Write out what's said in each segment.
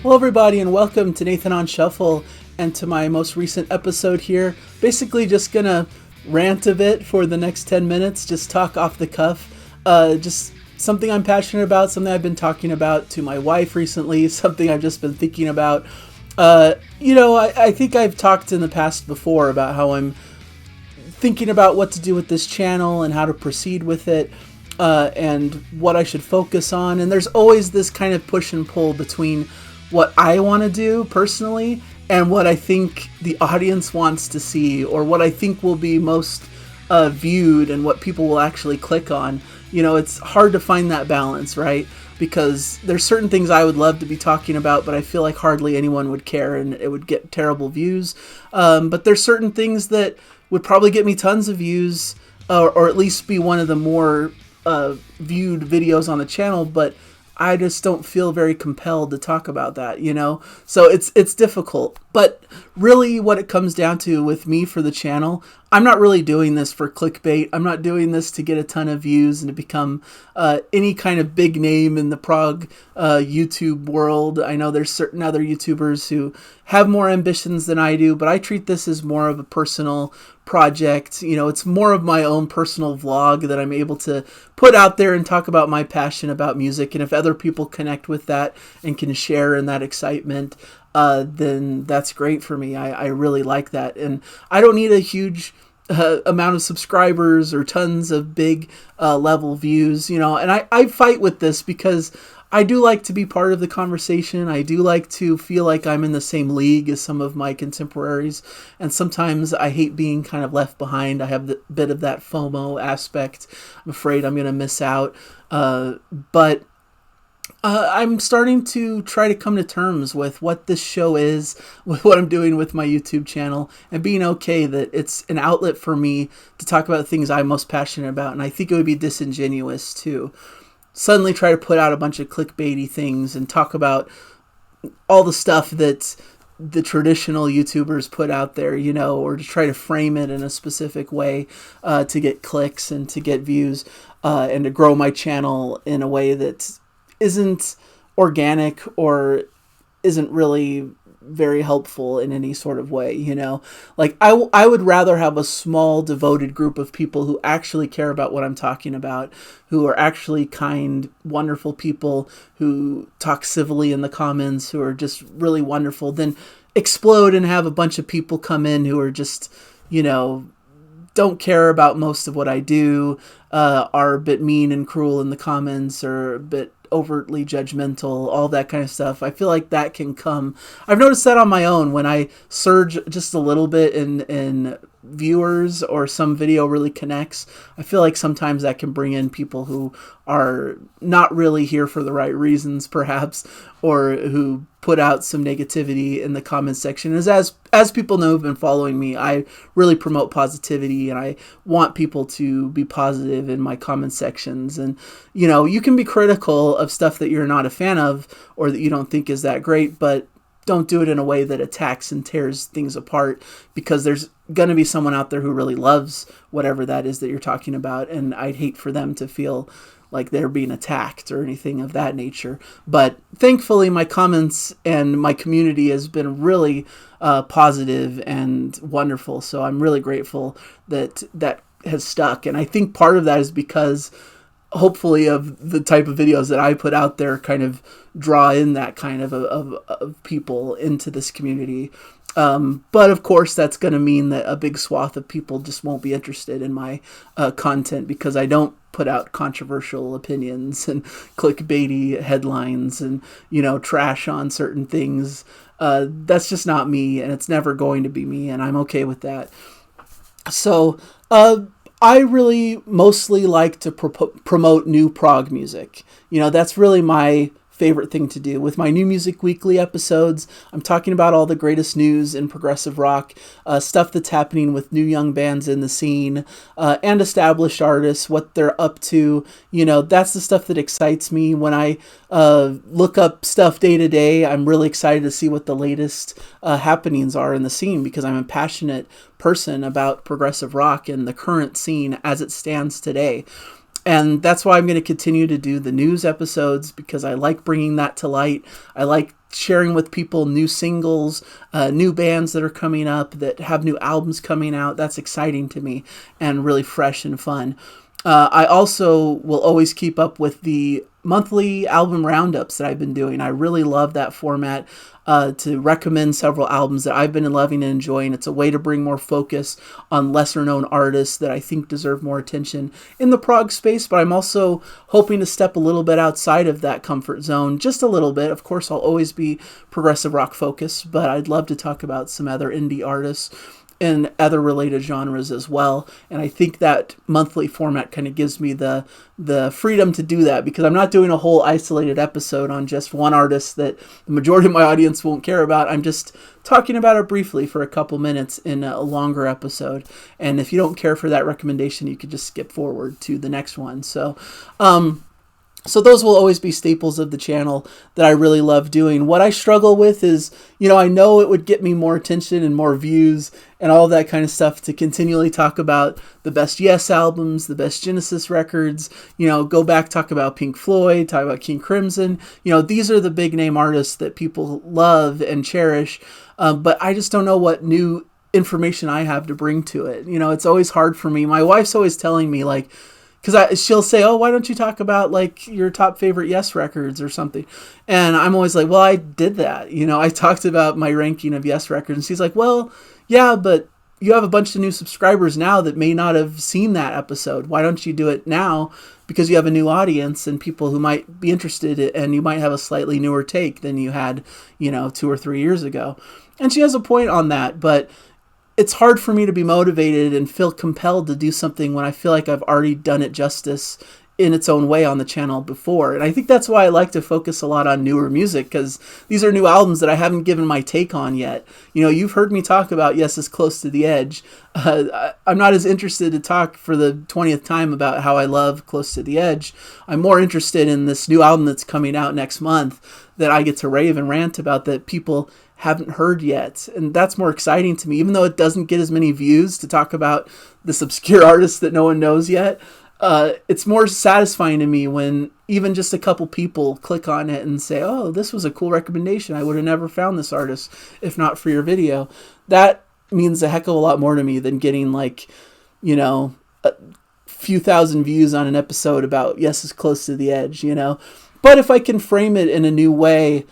Hello everybody and welcome to Nathan on Shuffle and to my most recent episode here. Basically just gonna rant a bit for the next 10 minutes, just talk off the cuff. Just something I'm passionate about, something I've been talking about to my wife recently, something I've just been thinking about. I think I've talked in the past before about how I'm thinking about what to do with this channel and how to proceed with it. And what I should focus on. And there's always this kind of push and pull between what I want to do personally and what I think the audience wants to see, or what I think will be most viewed and what people will actually click on. You know, it's hard to find that balance, right? Because there's certain things I would love to be talking about, but I feel like hardly anyone would care and it would get terrible views. But there's certain things that would probably get me tons of views, or at least be one of the more viewed videos on the channel, but I just don't feel very compelled to talk about that, you know? So it's difficult. But really what it comes down to with me for the channel, I'm not really doing this for clickbait. I'm not doing this to get a ton of views and to become any kind of big name in the prog YouTube world. I know there's certain other YouTubers who have more ambitions than I do, but I treat this as more of a personal project. You know, it's more of my own personal vlog that I'm able to put out there and talk about my passion about music. And if other people connect with that and can share in that excitement, then that's great for me. I really like that. And I don't need a huge amount of subscribers or tons of big level views, you know, and I fight with this because I do like to be part of the conversation. I do like to feel like I'm in the same league as some of my contemporaries. And sometimes I hate being kind of left behind. I have a bit of that FOMO aspect. I'm afraid I'm going to miss out. But I'm starting to try to come to terms with what this show is, with what I'm doing with my YouTube channel, and being okay that it's an outlet for me to talk about things I'm most passionate about. And I think it would be disingenuous to suddenly try to put out a bunch of clickbaity things and talk about all the stuff that the traditional YouTubers put out there, you know, or to try to frame it in a specific way to get clicks and to get views and to grow my channel in a way that isn't organic or isn't really very helpful in any sort of way, you know? Like, I would rather have a small, devoted group of people who actually care about what I'm talking about, who are actually kind, wonderful people, who talk civilly in the comments, who are just really wonderful, than explode and have a bunch of people come in who are just, you know, don't care about most of what I do, are a bit mean and cruel in the comments, or a bit overtly judgmental, all that kind of stuff. I feel like that can come. I've noticed that on my own when I surge just a little bit in viewers, or some video really connects. I feel like sometimes that can bring in people who are not really here for the right reasons, perhaps, or who put out some negativity in the comment section. As people know who've been following me, I really promote positivity, and I want people to be positive in my comment sections. And, you know, you can be critical of stuff that you're not a fan of or that you don't think is that great, but don't do it in a way that attacks and tears things apart, because there's going to be someone out there who really loves whatever that is that you're talking about, and I'd hate for them to feel like they're being attacked or anything of that nature. But thankfully, my comments and my community has been really positive and wonderful, so I'm really grateful that that has stuck. And I think part of that is because hopefully of the type of videos that I put out there kind of draw in that kind of people into this community. But of course, that's going to mean that a big swath of people just won't be interested in my content, because I don't put out controversial opinions and clickbaity headlines and, you know, trash on certain things. That's just not me, and it's never going to be me, and I'm okay with that. So, I really mostly like to promote new prog music. You know, that's really my favorite thing to do. With my New Music Weekly episodes, I'm talking about all the greatest news in progressive rock, stuff that's happening with new young bands in the scene, and established artists, what they're up to. You know, that's the stuff that excites me. When I look up stuff day to day, I'm really excited to see what the latest happenings are in the scene, because I'm a passionate person about progressive rock and the current scene as it stands today. And that's why I'm going to continue to do the news episodes, because I like bringing that to light. I like sharing with people new singles, new bands that are coming up, that have new albums coming out. That's exciting to me and really fresh and fun. I also will always keep up with the monthly album roundups that I've been doing. I really love that format, to recommend several albums that I've been loving and enjoying. It's a way to bring more focus on lesser known artists that I think deserve more attention in the prog space, but I'm also hoping to step a little bit outside of that comfort zone, just a little bit. Of course, I'll always be progressive rock focused, but I'd love to talk about some other indie artists and other related genres as well. And I think that monthly format kind of gives me the freedom to do that, because I'm not doing a whole isolated episode on just one artist that the majority of my audience won't care about. I'm just talking about it briefly for a couple minutes in a longer episode. And if you don't care for that recommendation, you could just skip forward to the next one. So those will always be staples of the channel that I really love doing. What I struggle with is, I know it would get me more attention and more views and all of that kind of stuff to continually talk about the best Yes albums, the best Genesis records, go back, talk about Pink Floyd, talk about King Crimson. These are the big name artists that people love and cherish. But I just don't know what new information I have to bring to it. It's always hard for me. My wife's always telling me, like, because she'll say, oh, why don't you talk about, like, your top favorite Yes records or something? And I'm always like, well, I did that. I talked about my ranking of Yes records. And she's like, well, yeah, but you have a bunch of new subscribers now that may not have seen that episode. Why don't you do it now? Because you have a new audience and people who might be interested, and you might have a slightly newer take than you had, 2 or 3 years ago. And she has a point on that, but it's hard for me to be motivated and feel compelled to do something when I feel like I've already done it justice in its own way on the channel before. And I think that's why I like to focus a lot on newer music, because these are new albums that I haven't given my take on yet. You've heard me talk about Yes is Close to the Edge. I'm not as interested to talk for the 20th time about how I love Close to the Edge. I'm more interested in this new album that's coming out next month that I get to rave and rant about, that people haven't heard yet. And that's more exciting to me, even though it doesn't get as many views to talk about this obscure artist that no one knows yet. It's more satisfying to me when even just a couple people click on it and say, oh, this was a cool recommendation. I would have never found this artist if not for your video. That means a heck of a lot more to me than getting, like, a few thousand views on an episode about Yes is Close to the Edge, But if I can frame it in a new way,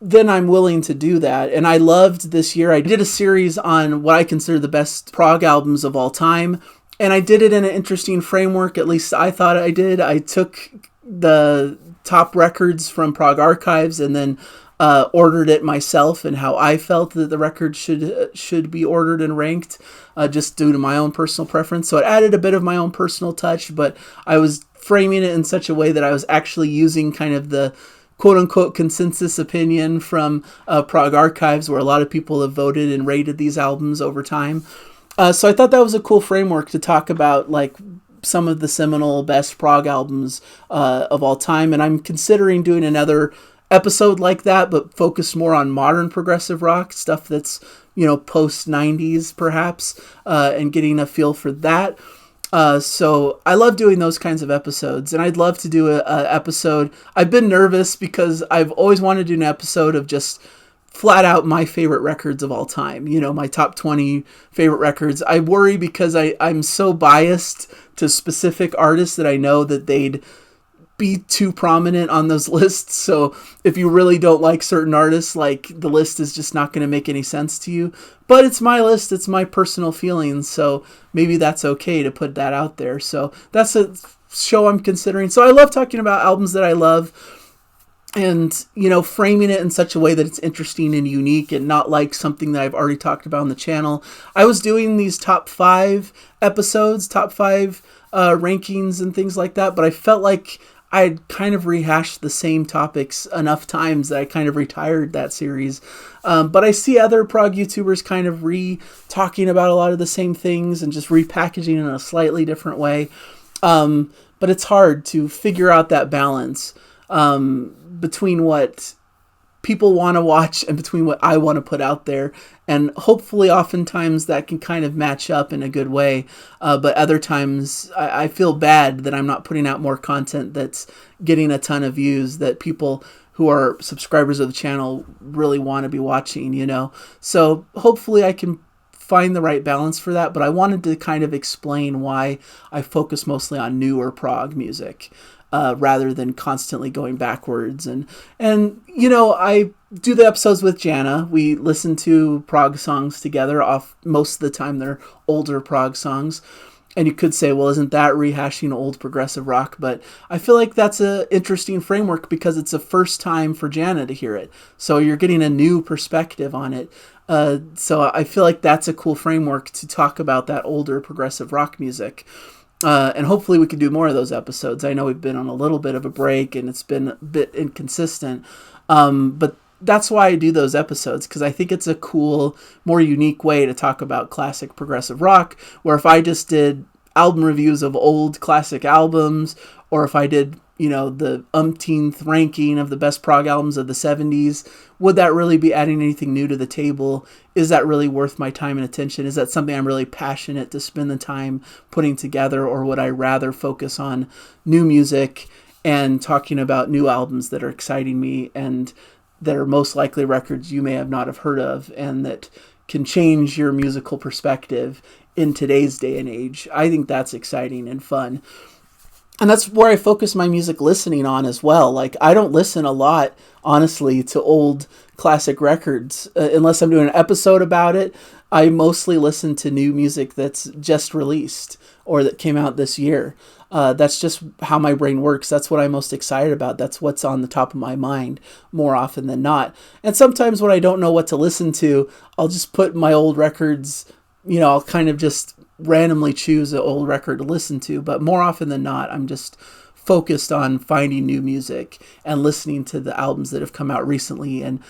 then I'm willing to do that. And I loved this year, I did a series on what I consider the best prog albums of all time. And I did it in an interesting framework, at least I thought I did. I took the top records from Prog Archives and then ordered it myself, and how I felt that the record should be ordered and ranked, just due to my own personal preference. So it added a bit of my own personal touch, but I was framing it in such a way that I was actually using kind of the quote-unquote consensus opinion from Prog Archives, where a lot of people have voted and rated these albums over time. So I thought that was a cool framework to talk about, like, some of the seminal best prog albums of all time. And I'm considering doing another episode like that, but focused more on modern progressive rock, stuff that's, post-90s perhaps, and getting a feel for that. So I love doing those kinds of episodes, and I'd love to do a episode. I've been nervous because I've always wanted to do an episode of just flat out my favorite records of all time, my top 20 favorite records. I worry because I'm so biased to specific artists that I know that they'd be too prominent on those lists. So if you really don't like certain artists, like, the list is just not going to make any sense to you. But it's my list, it's my personal feelings, so maybe that's okay to put that out there. So that's a show I'm considering. So I love talking about albums that I love, and, framing it in such a way that it's interesting and unique and not like something that I've already talked about on the channel. I was doing these top 5 episodes, top 5 rankings and things like that, but I felt like I'd kind of rehashed the same topics enough times that I kind of retired that series. But I see other prog YouTubers kind of talking about a lot of the same things and just repackaging in a slightly different way. But it's hard to figure out that balance between what people want to watch and between what I want to put out there. And hopefully oftentimes that can kind of match up in a good way. But other times I feel bad that I'm not putting out more content that's getting a ton of views that people who are subscribers of the channel really want to be watching, you know. So hopefully I can find the right balance for that, but I wanted to kind of explain why I focus mostly on newer prog music rather than constantly going backwards. And you know, I do the episodes with Jana. We listen to prog songs together. Off most of the time they're older prog songs. And you could say, well, isn't that rehashing old progressive rock? But I feel like that's an interesting framework because it's the first time for Jana to hear it. So you're getting a new perspective on it. So I feel like that's a cool framework to talk about that older progressive rock music. And hopefully we can do more of those episodes. I know we've been on a little bit of a break and it's been a bit inconsistent. But that's why I do those episodes, because I think it's a cool, more unique way to talk about classic progressive rock, where if I just did album reviews of old classic albums, or if I did, you know, the umpteenth ranking of the best prog albums of the 70s, would that really be adding anything new to the table? Is that really worth my time and attention? Is that something I'm really passionate to spend the time putting together, or would I rather focus on new music and talking about new albums that are exciting me and that are most likely records you may have not have heard of and that can change your musical perspective in today's day and age? I think that's exciting and fun. And that's where I focus my music listening on as well. Like, I don't listen a lot, honestly, to old classic records. Unless I'm doing an episode about it, I mostly listen to new music that's just released or that came out this year. That's just how my brain works. That's what I'm most excited about. That's what's on the top of my mind more often than not. And sometimes when I don't know what to listen to, I'll just put my old records, you know, I'll kind of just randomly choose an old record to listen to. But more often than not, I'm just focused on finding new music and listening to the albums that have come out recently. And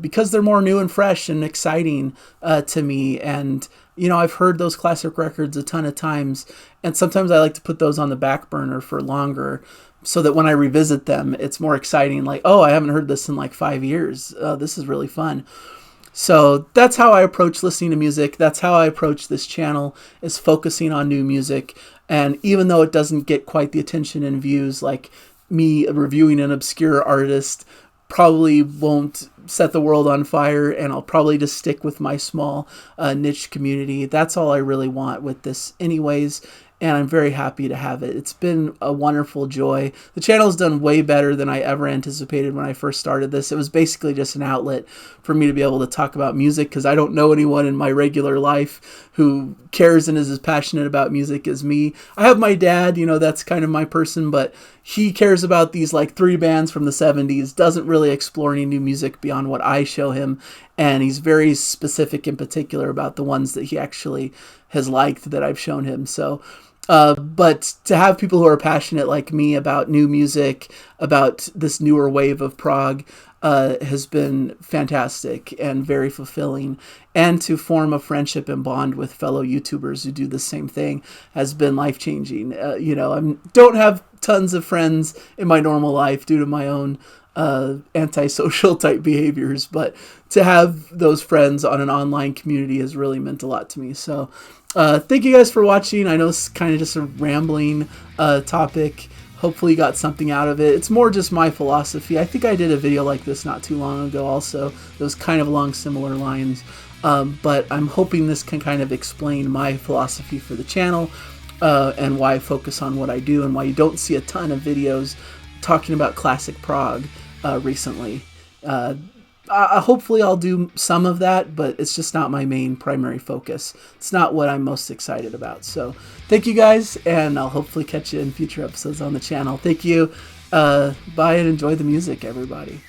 because they're more new and fresh and exciting to me. And, you know, I've heard those classic records a ton of times. And sometimes I like to put those on the back burner for longer so that when I revisit them, it's more exciting. Like, oh, I haven't heard this in like 5 years. This is really fun. So that's how I approach listening to music. That's how I approach this channel, is focusing on new music. And even though it doesn't get quite the attention and views like me reviewing an obscure artist, probably won't set the world on fire, and I'll probably just stick with my small niche community. That's all I really want with this anyways, and I'm very happy to have it. It's been a wonderful joy. The channel's done way better than I ever anticipated when I first started this. It was basically just an outlet for me to be able to talk about music, because I don't know anyone in my regular life who cares and is as passionate about music as me. I have my dad, you know, that's kind of my person, but he cares about these like 3 bands from the 70s, doesn't really explore any new music beyond what I show him, and he's very specific in particular about the ones that he actually has liked that I've shown him. So but to have people who are passionate like me about new music, about this newer wave of prog, has been fantastic and very fulfilling. And to form a friendship and bond with fellow YouTubers who do the same thing has been life-changing. You know, I don't have tons of friends in my normal life due to my own antisocial type behaviors, but to have those friends on an online community has really meant a lot to me. So thank you guys for watching. I know it's kind of just a rambling topic. Hopefully you got something out of it. It's more just my philosophy. I think I did a video like this not too long ago also. It was kind of along similar lines. But I'm hoping this can kind of explain my philosophy for the channel and why I focus on what I do and why you don't see a ton of videos talking about classic prog recently. Hopefully I'll do some of that, but it's just not my main primary focus. It's not what I'm most excited about. So thank you guys, and I'll hopefully catch you in future episodes on the channel. Thank you. Bye, and enjoy the music, everybody.